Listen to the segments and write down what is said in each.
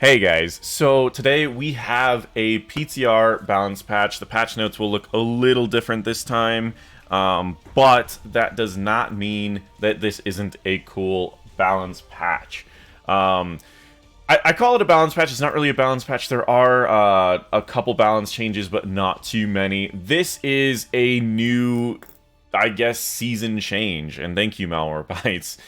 Hey guys, so today we have a PTR balance patch. The patch notes will look a little different this time, but that does not mean that this isn't a cool balance patch. I call it a balance patch. It's not really a balance patch. There are a couple balance changes, but not too many. This is a new, I guess, season change, and thank you, Malwarebytes.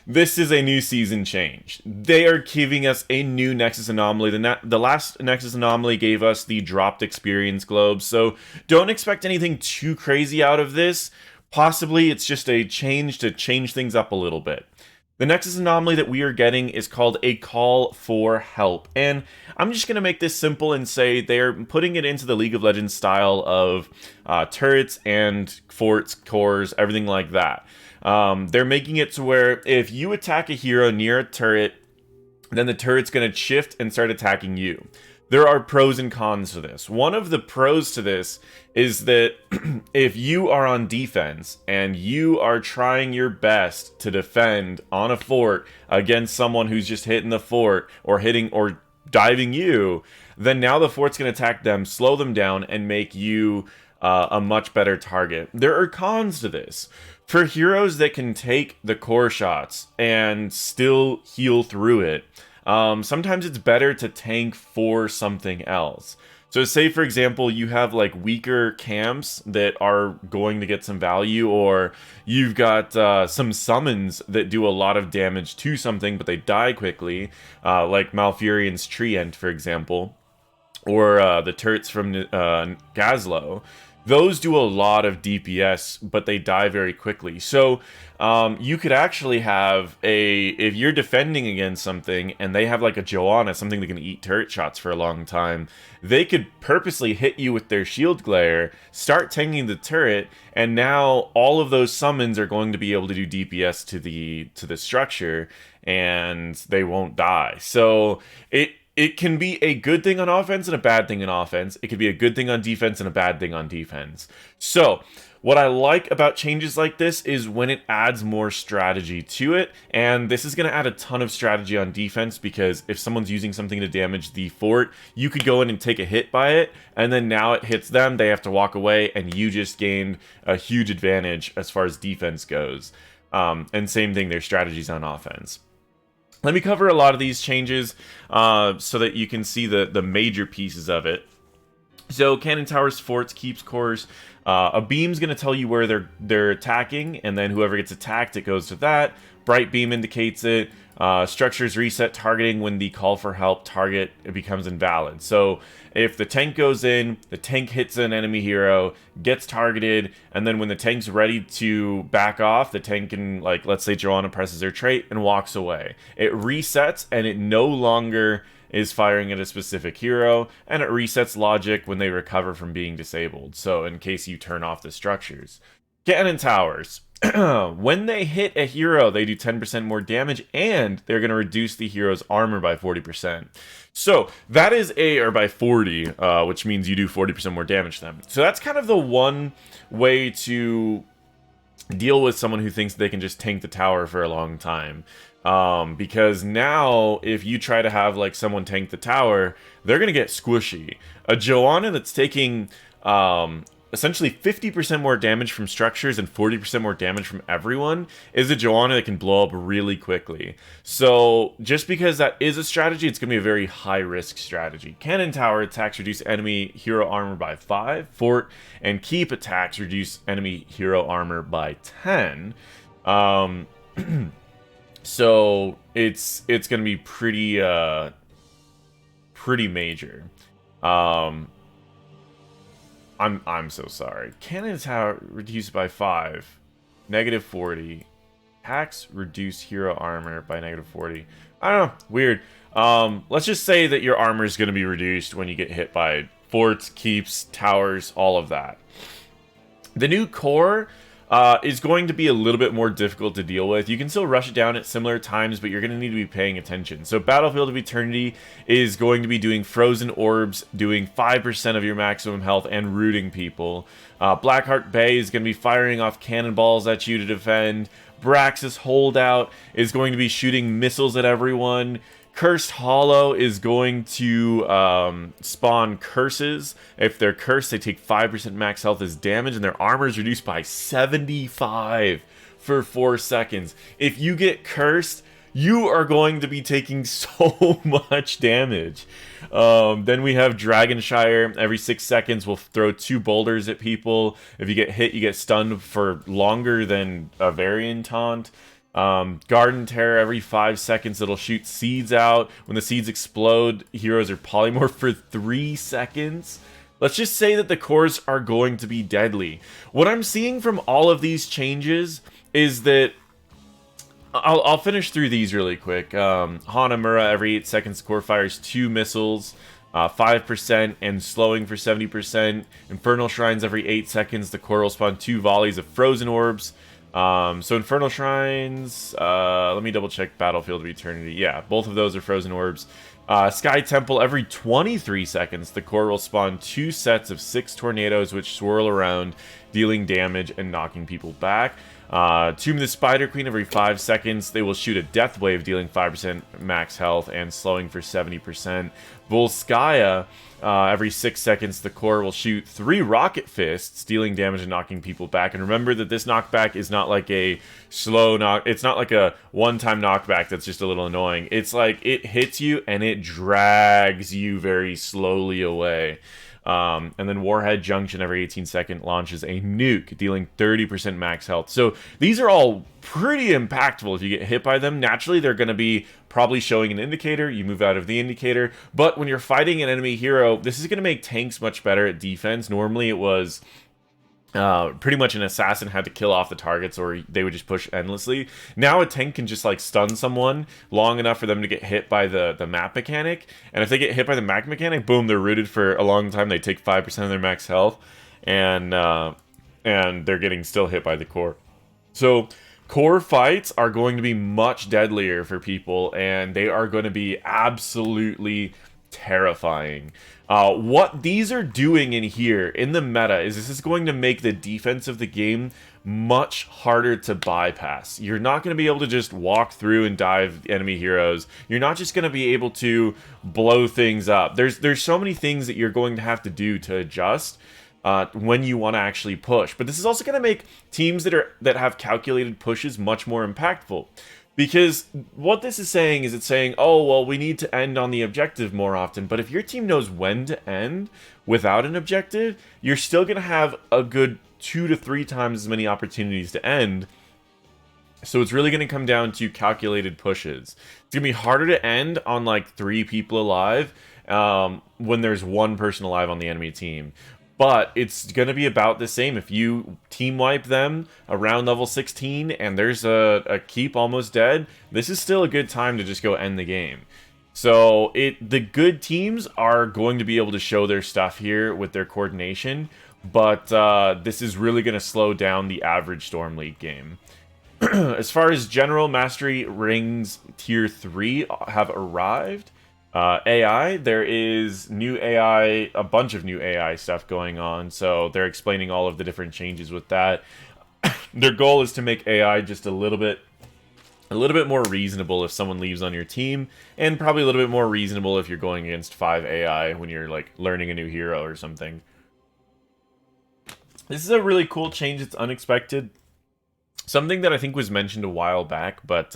This is a new season change. They are giving us a new Nexus Anomoly. The last Nexus Anomoly gave us the dropped experience globe, so don't expect anything too crazy out of this. Possibly it's just a change to change things up a little bit. The Nexus Anomoly that we are getting is called a Call for Help, and I'm just going to make this simple and say they're putting it into the League of Legends style of turrets and forts, cores, everything like that. They're making it to where if you attack a hero near a turret, then the turret's going to shift and start attacking you. There are pros and cons to this. One of the pros to this is that if you are on defense and you are trying your best to defend on a fort against someone who's just hitting the fort or hitting or diving you, then now the fort's going to attack them, slow them down, and make you a much better target. There are cons to this. For heroes that can take the core shots and still heal through it, sometimes it's better to tank for something else. So say, for example, you have like weaker camps that are going to get some value, or you've got some summons that do a lot of damage to something, but they die quickly, like Malfurion's Treant, for example, or the turrets from Gazlo. Those do a lot of DPS, but they die very quickly. So you could actually have if you're defending against something and they have like a Joanna, something that can eat turret shots for a long time, they could purposely hit you with their shield glare, start tanking the turret, and now all of those summons are going to be able to do DPS to the structure, and they won't die. So it can be a good thing on offense and a bad thing on offense. It could be a good thing on defense and a bad thing on defense. So, what I like about changes like this is when it adds more strategy to it, and this is going to add a ton of strategy on defense, because if someone's using something to damage the fort, you could go in and take a hit by it, and then now it hits them, they have to walk away, and you just gained a huge advantage as far as defense goes. And same thing, their strategies on offense. Let me cover a lot of these changes so that you can see the major pieces of it. So cannon towers, forts, keeps, cores. A beam's going to tell you where they're attacking, and then whoever gets attacked, it goes to that. Bright beam indicates it. Structures reset targeting when the call for help target becomes invalid. So if the tank goes in, the tank hits an enemy hero, gets targeted, and then when the tank's ready to back off, the tank can, like, let's say Joanna presses her trait and walks away. It resets, and it no longer is firing at a specific hero, and it resets logic when they recover from being disabled, so in case you turn off the structures. Cannon towers. When they hit a hero, they do 10% more damage, and they're going to reduce the hero's armor by 40%. So that is or by 40, which means you do 40% more damage to them. So that's kind of the one way to deal with someone who thinks they can just tank the tower for a long time. Because now, if you try to have like someone tank the tower, they're going to get squishy. A Joanna that's taking essentially 50% more damage from structures and 40% more damage from everyone is a Joanna that can blow up really quickly. So just because that is a strategy, it's going to be a very high-risk strategy. Cannon tower attacks reduce enemy hero armor by 5. Fort and keep attacks reduce enemy hero armor by 10. So it's going to be pretty major. I'm so sorry. Cannon tower reduced by 5, negative 40. Attacks reduce hero armor by negative 40. I don't know, weird. Let's just say that your armor is going to be reduced when you get hit by forts, keeps, towers, all of that. The new core is going to be a little bit more difficult to deal with. You can still rush it down at similar times, but you're going to need to be paying attention. So Battlefield of Eternity is going to be doing frozen orbs, doing 5% of your maximum health, and rooting people. Blackheart Bay is going to be firing off cannonballs at you to defend. Brax's Holdout is going to be shooting missiles at everyone. Cursed Hollow is going to spawn curses. If they're cursed, they take 5% max health as damage, and their armor is reduced by 75 for 4 seconds. If you get cursed, you are going to be taking so much damage. Then we have Dragonshire. Every 6 seconds will throw 2 boulders at people. If you get hit, you get stunned for longer than a Varian Taunt. Garden Terror, every 5 seconds it'll shoot seeds out. When the seeds explode, heroes are polymorphed for 3 seconds. Let's just say that the cores are going to be deadly. What I'm seeing from all of these changes is that I'll finish through these really quick. Hanamura, every 8 seconds, the core fires 2 missiles, 5%, and slowing for 70%. Infernal Shrines, every 8 seconds, the core will spawn 2 volleys of frozen orbs. So Infernal Shrines, let me double check Battlefield of Eternity. Yeah, both of those are frozen orbs. Sky Temple, every 23 seconds, the core will spawn 2 sets of 6 tornadoes which swirl around, dealing damage and knocking people back. Tomb of the Spider Queen, every 5 seconds, they will shoot a death wave, dealing 5% max health and slowing for 70%. Volskaya, every 6 seconds, the core will shoot 3 rocket fists, dealing damage and knocking people back. And remember that this knockback is not like a slow knock. It's not like a one-time knockback that's just a little annoying. It's like it hits you and it drags you very slowly away. And then Warhead Junction, every 18 seconds, launches a nuke, dealing 30% max health. So these are all pretty impactful if you get hit by them. Naturally, they're going to be probably showing an indicator. You move out of the indicator. But when you're fighting an enemy hero, this is going to make tanks much better at defense. Normally, it was pretty much an assassin had to kill off the targets, or they would just push endlessly. Now a tank can just like stun someone long enough for them to get hit by the map mechanic, and if they get hit by the map mechanic, boom, they're rooted for a long time. They take 5% of their max health, and they're getting still hit by the core. So core fights are going to be much deadlier for people, and they are going to be absolutely terrifying. What these are doing in here, in the meta, is this is going to make the defense of the game much harder to bypass. You're not going to be able to just walk through and dive enemy heroes. You're not just going to be able to blow things up. There's so many things that you're going to have to do to adjust when you want to actually push. But this is also going to make teams that have calculated pushes much more impactful. Because what this is saying is it's saying, oh, well, we need to end on the objective more often. But if your team knows when to end without an objective, you're still going to have a good 2 to 3 times as many opportunities to end. So it's really going to come down to calculated pushes. It's going to be harder to end on like 3 people alive when there's 1 person alive on the enemy team. But it's going to be about the same. If you team wipe them around level 16 and there's a keep almost dead, this is still a good time to just go end the game. So the good teams are going to be able to show their stuff here with their coordination, but this is really going to slow down the average Storm League game. As far as General Mastery Rings Tier 3 have arrived, AI, there is new AI, a bunch of new AI stuff going on, so they're explaining all of the different changes with that. Their goal is to make AI just a little bit more reasonable if someone leaves on your team, and probably a little bit more reasonable if you're going against 5 AI when you're like learning a new hero or something. This is a really cool change. It's unexpected. Something that I think was mentioned a while back, but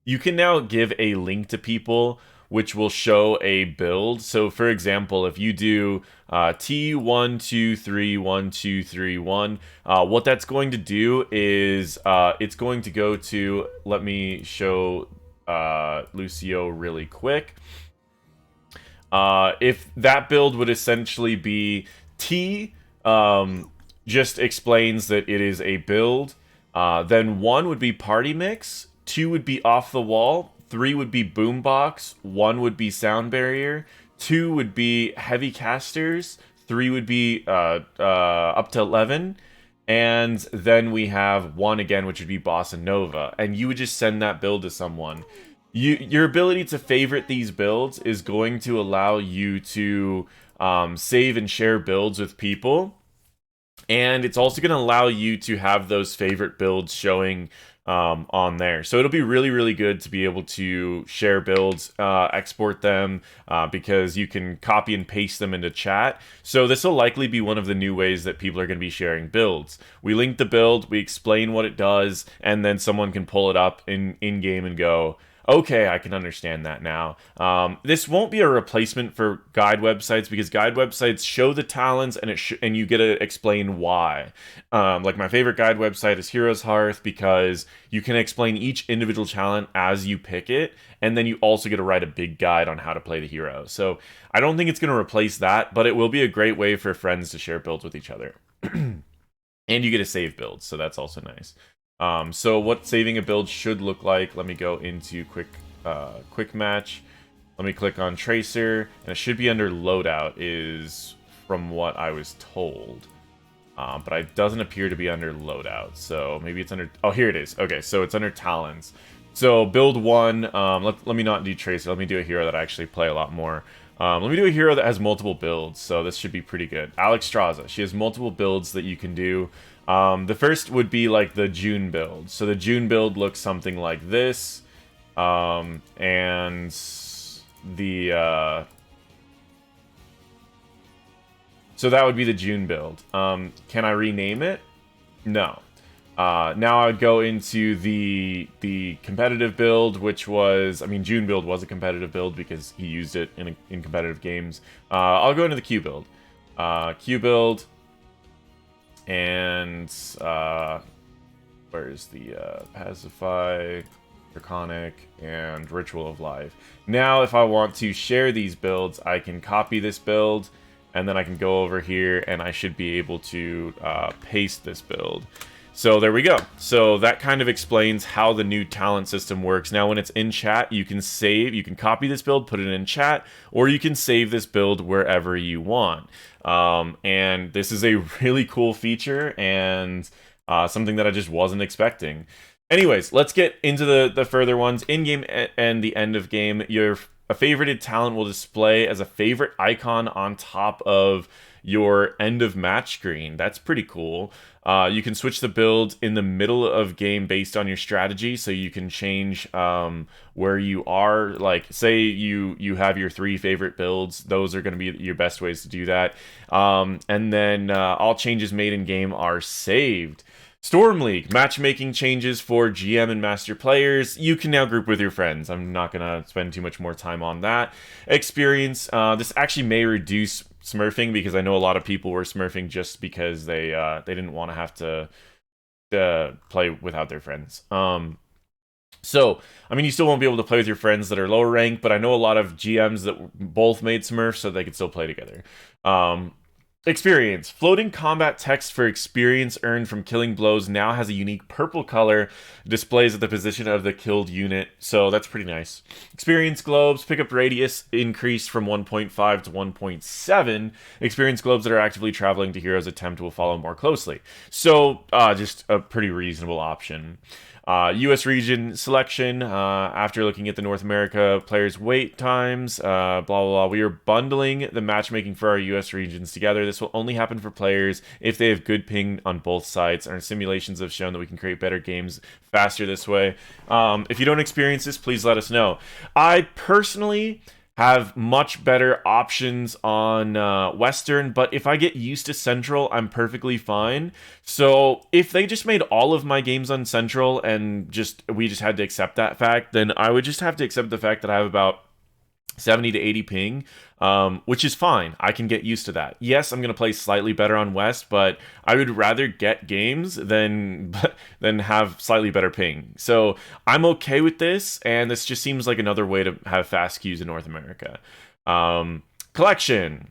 you can now give a link to people which will show a build. So for example, if you do T12312331, what that's going to do is it's going to go to, let me show Lucio really quick. If that build would essentially be T, just explains that it is a build. Then 1 would be party mix, 2 would be off the wall, 3 would be boombox, 1 would be sound barrier, 2 would be heavy casters, 3 would be up to 11, and then we have 1 again, which would be bossa nova, and you would just send that build to someone. Your ability to favorite these builds is going to allow you to save and share builds with people. And it's also going to allow you to have those favorite builds showing on there. So it'll be really, really good to be able to share builds, export them, because you can copy and paste them into chat. So this will likely be one of the new ways that people are going to be sharing builds. We link the build, we explain what it does, and then someone can pull it up in-game and go, okay, I can understand that now. This won't be a replacement for guide websites, because guide websites show the talents and you get to explain why. Like my favorite guide website is Heroes Hearth, because you can explain each individual talent as you pick it, and then you also get to write a big guide on how to play the hero. So I don't think it's going to replace that, but it will be a great way for friends to share builds with each other. And you get to save builds, so that's also nice. So what saving a build should look like, let me go into quick match. Let me click on Tracer, and it should be under loadout is from what I was told. But it doesn't appear to be under loadout, so maybe it's under, oh, here it is. Okay, so it's under talents. So build one, let me not do Tracer, let me do a hero that I actually play a lot more. Let me do a hero that has multiple builds, so this should be pretty good. Alexstrasza, she has multiple builds that you can do. The first would be like the June build. So the June build looks something like this. And the... So that would be the June build. Can I rename it? No. Now I would go into the competitive build, which was... I mean, June build was a competitive build because he used it in competitive games. I'll go into the Q build. Q build... And, where's the, Pacify, Draconic, and Ritual of Life. Now, if I want to share these builds, I can copy this build, and then I can go over here, and I should be able to, paste this build. So there we go. So that kind of explains how the new talent system works. Now, when it's in chat, you can save, you can copy this build, put it in chat, or you can save this build wherever you want. And this is a really cool feature and something that I just wasn't expecting. Anyways, let's get into the further ones. In-game and the end of game, a favorited talent will display as a favorite icon on top of your end of match screen. That's pretty cool. You can switch the build in the middle of game based on your strategy, so you can change where you are. Like, say you have your 3 favorite builds, those are going to be your best ways to do that. And then all changes made in game are saved. Storm League, matchmaking changes for GM and master players. You can now group with your friends. I'm not going to spend too much more time on that. Experience, this actually may reduce smurfing, because I know a lot of people were smurfing just because they didn't want to have to play without their friends. So, I mean, you still won't be able to play with your friends that are lower ranked, but I know a lot of GMs that both made smurfs so they could still play together. Experience. Floating combat text for experience earned from killing blows now has a unique purple color, displays at the position of the killed unit, so that's pretty nice. Experience globes. Pickup radius increased from 1.5 to 1.7. Experience globes that are actively traveling to heroes' attempt will follow more closely. So, just a pretty reasonable option. U.S. region selection, after looking at the North America players' wait times, blah, blah, blah. We are bundling the matchmaking for our U.S. regions together. This will only happen for players if they have good ping on both sides. Our simulations have shown that we can create better games faster this way. If you don't experience this, please let us know. I personally have much better options on Western, but if I get used to Central, I'm perfectly fine. So if they just made all of my games on Central and we just had to accept that fact, then I would just have to accept the fact that I have about 70 to 80 ping, which is fine. I can get used to that. Yes, I'm going to play slightly better on West, but I would rather get games than have slightly better ping. So I'm okay with this, and this just seems like another way to have fast queues in North America. Collection.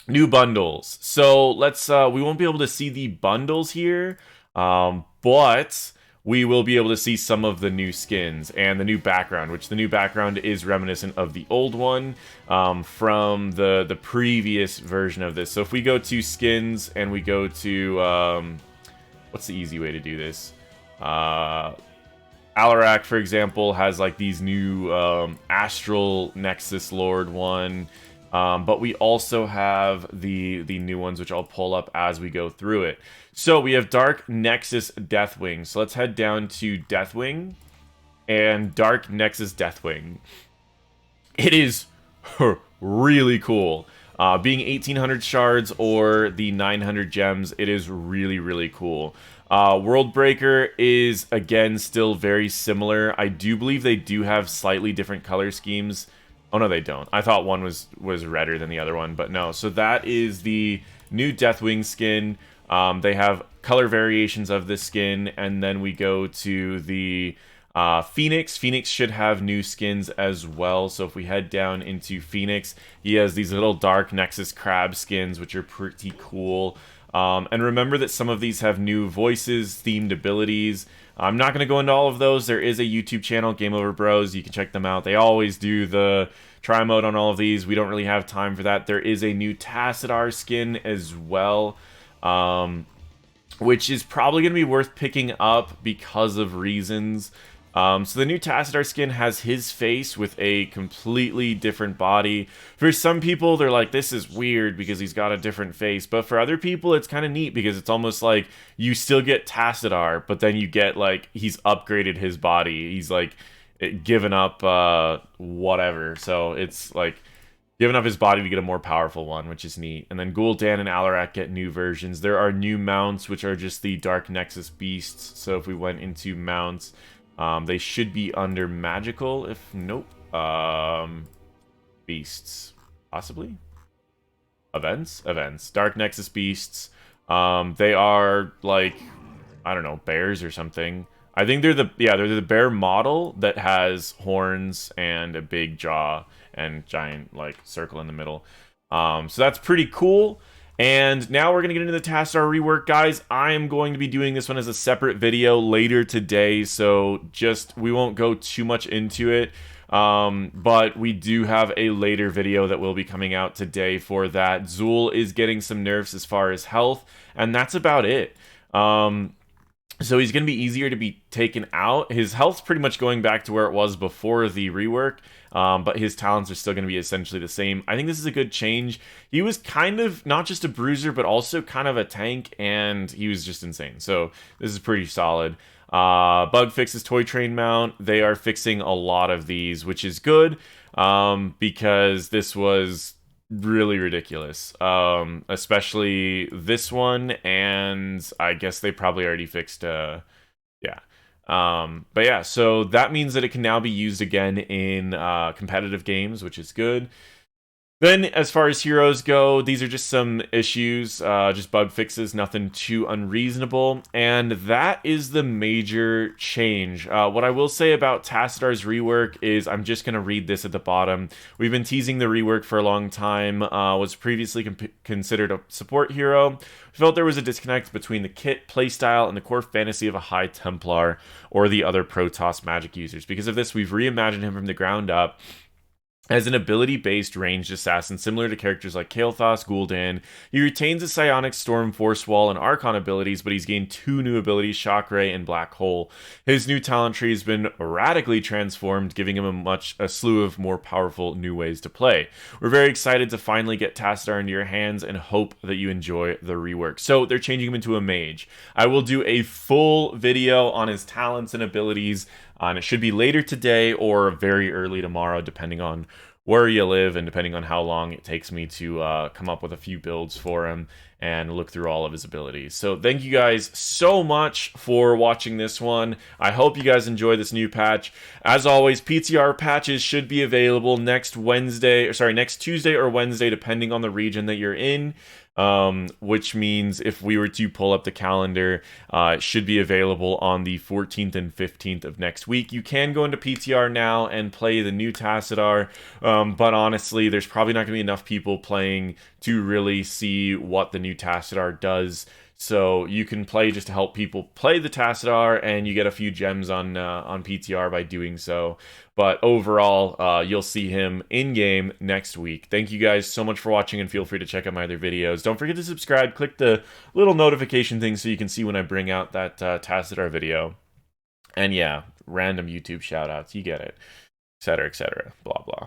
New bundles. So let's, we won't be able to see the bundles here, but we will be able to see some of the new skins and the new background, which the new background is reminiscent of the old one from the previous version of this. So if we go to skins and we go to, what's the easy way to do this? Alarak, for example, has like these new Astral Nexus Lord one. But we also have the new ones, which I'll pull up as we go through it. So we have Dark Nexus Deathwing. So let's head down to Deathwing and Dark Nexus Deathwing. It is really cool. Being 1800 shards or the 900 gems, it is really, really cool. Worldbreaker is, again, still very similar. I do believe they do have slightly different color schemes. Oh, no, they don't. I thought one was redder than the other one, but no. So that is the new Deathwing skin. They have color variations of this skin, and then we go to the Phoenix. Phoenix should have new skins as well. So if we head down into Phoenix, he has these little Dark Nexus crab skins, which are pretty cool. And remember that some of these have new voices, themed abilities. I'm not going to go into all of those. There is a YouTube channel, Game Over Bros. You can check them out. They always do the try mode on all of these. We don't really have time for that. There is a new Tass skin as well, which is probably going to be worth picking up because of reasons. So the new Tassadar skin has his face with a completely different body. For some people, they're like, this is weird because he's got a different face. But for other people, it's kind of neat because it's almost like you still get Tassadar, but then you get, like, he's upgraded his body. He's, like, given up whatever. So it's, like, given up his body to get a more powerful one, which is neat. And then Gul'dan and Alarak get new versions. There are new mounts, which are just the Dark Nexus beasts. So if we went into mounts... they should be under magical, if nope. Beasts, possibly. Events. Dark Nexus beasts. They are like, I don't know, bears or something. I think they're the bear model that has horns and a big jaw and giant like circle in the middle. So that's pretty cool. And now we're going to get into the Tassar rework, guys. I am going to be doing this one as a separate video later today, so we won't go too much into it. But we do have a later video that will be coming out today for that. Zool is getting some nerfs as far as health, and that's about it. So he's going to be easier to be taken out. His health's pretty much going back to where it was before the rework, but his talents are still going to be essentially the same. I think this is a good change. He was kind of not just a bruiser, but also kind of a tank, and he was just insane. So this is pretty solid. Bug fixes Toy Train mount. They are fixing a lot of these, which is good, because this was really ridiculous, especially this one, and I guess they probably already fixed but yeah, so that means that it can now be used again in competitive games, which is good. Then, as far as heroes go, these are just some issues, just bug fixes, nothing too unreasonable, and that is the major change. What I will say about Tassadar's rework is, I'm just going to read this at the bottom. We've been teasing the rework for a long time, was previously considered a support hero. We felt there was a disconnect between the kit, playstyle, and the core fantasy of a High Templar or the other Protoss magic users. Because of this, we've reimagined him from the ground up as an ability-based ranged assassin, similar to characters like Kael'thas, Gul'dan. He retains his Psionic Storm, Force Wall, and Archon abilities, but he's gained 2 new abilities, Shock Ray and Black Hole. His new talent tree has been radically transformed, giving him a slew of more powerful new ways to play. We're very excited to finally get Tassadar into your hands and hope that you enjoy the rework. So they're changing him into a mage. I will do a full video on his talents and abilities, and it should be later today or very early tomorrow, depending on where you live and depending on how long it takes me to come up with a few builds for him and look through all of his abilities. So thank you guys so much for watching this one. I hope you guys enjoy this new patch. As always, PTR patches should be available next Tuesday or Wednesday, depending on the region that you're in. Which means if we were to pull up the calendar, it should be available on the 14th and 15th of next week. You can go into PTR now and play the new Tassadar, but honestly, there's probably not going to be enough people playing to really see what the new Tassadar does. So you can play just to help people play the Tassadar, and you get a few gems on PTR by doing so. But overall, you'll see him in-game next week. Thank you guys so much for watching, and feel free to check out my other videos. Don't forget to subscribe. Click the little notification thing so you can see when I bring out that Tassadar video. And yeah, random YouTube shoutouts. You get it. Etc., etc. Blah, blah.